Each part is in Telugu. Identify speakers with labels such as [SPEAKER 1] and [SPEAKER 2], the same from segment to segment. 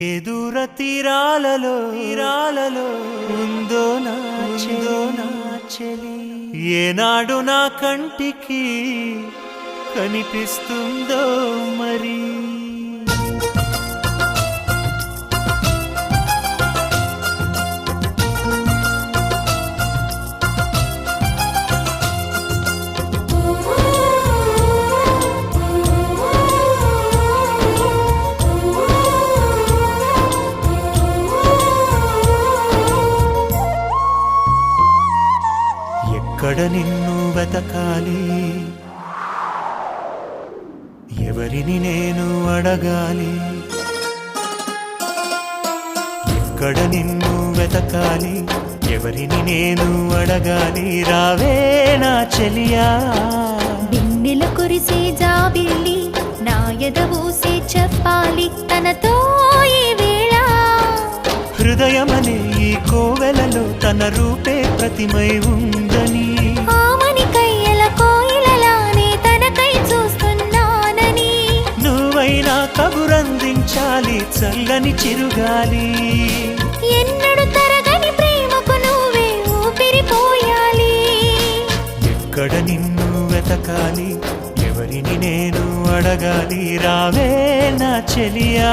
[SPEAKER 1] దూర తీరాలలో ఉందో నా చెలి ఏనాడు నా కంటికి కనిపిస్తుందో మరి. ఎక్కడ నిన్ను వెతకాలి, ఎవరిని నేను అడగాలి? ఎక్కడ నిన్ను వెతకాలి, ఎవరిని నేను అడగాలి? రావే నా చెలియా.
[SPEAKER 2] వెన్నెల కురిసే జాబిల్లి నా ఎదవూసే చెప్పాలి తనతో ఈ వేళ.
[SPEAKER 1] హృదయమనే ఈ కోవెలలో తన రూపే ప్రతిమై ఉందని,
[SPEAKER 2] ఆమని కయ్యల కోయిలలానే తనకై చూస్తున్నానని.
[SPEAKER 1] నువ్వైనా కబురందించాలి చల్లని చిరుగాలి.
[SPEAKER 2] ఎన్నడు తరగని ప్రేమకు నువ్వే ఊపిరిపోయాలి.
[SPEAKER 1] ఎక్కడ నిన్ను వెతకాలి, ఎవరిని నేను అడగాలి? రావే నా చెలియా.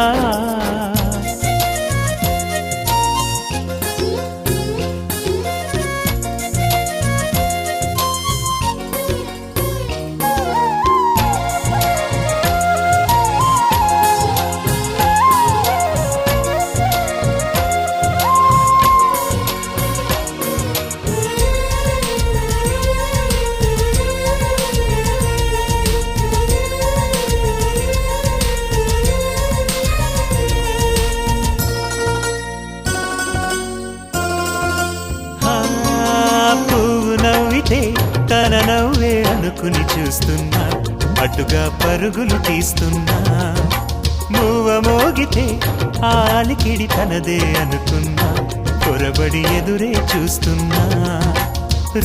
[SPEAKER 1] తన నవ్వే అనుకుని చూస్తున్నా, అటుగా పరుగులు తీస్తున్నా. మూవ మోగితే ఆలికిడి తనదే అనుకున్నా, పొరబడి ఎదురే చూస్తున్నా.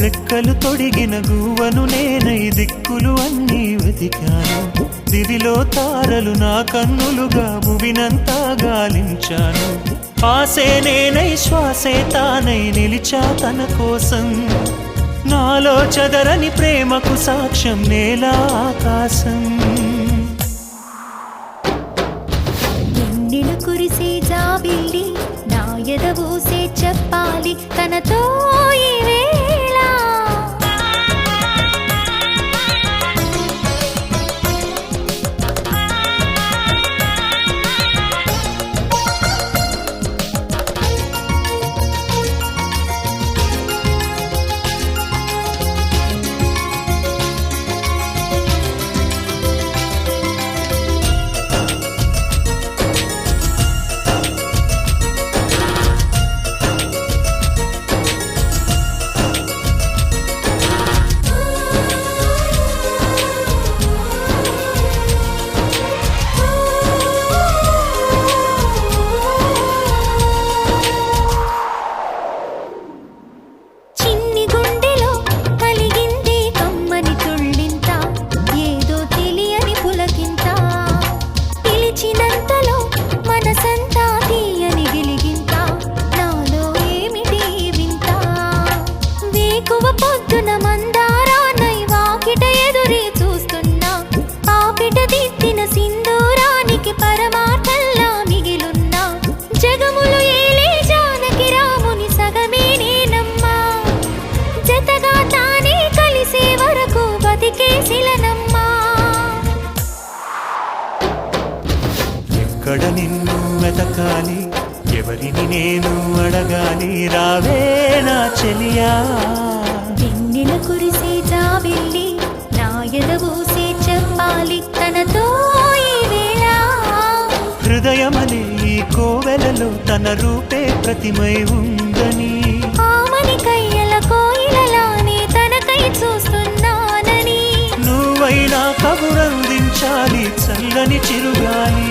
[SPEAKER 1] రెక్కలు తొడిగిన గువ్వను నేనై దిక్కులు అన్నీ వెతికాను. దివిలో తారలు నా కన్నులుగా భువినంతా గాలించాను. ఆసే నేనై శ్వాసే తానై నిలిచా తన కోసం. నాలో చదరని ప్రేమకు సాక్ష్యం నేల ఆకాశం.
[SPEAKER 2] వెన్నెల కురిసే జాబిల్లి నా ఎదవూసే చెప్పాలి తనతో ఈ వేళ. పొద్దున మందారానై వాకిట ఎదురే చూస్తున్నా, పాపిట దిద్దిన సింధూరానికి పరమార్థంలా మిగిలున్నా. జగములు ఏలే జానకి రాముని సగమే నేనమ్మా, జతగా తానే కలిసే వరకు బతికే శిలనమ్మా.
[SPEAKER 1] ఎక్కడ నిన్ను వెతకాలి, ఎవరిని నేను అడగాలి? రావే నా చెలియా.
[SPEAKER 2] వెన్నెల కురిసే జాబిల్లి నా ఎదవూసే చెప్పాలి తనతో ఈ వేళ.
[SPEAKER 1] హృదయమనే ఈ కోవెలలో తన రూపే ప్రతిమై ఉందని,
[SPEAKER 2] ఆమని కయ్యల కోయిలలానే తనకై చూస్తున్నానని.
[SPEAKER 1] నువ్వైనా కబురందించాలి చల్లని చిరుగాలి.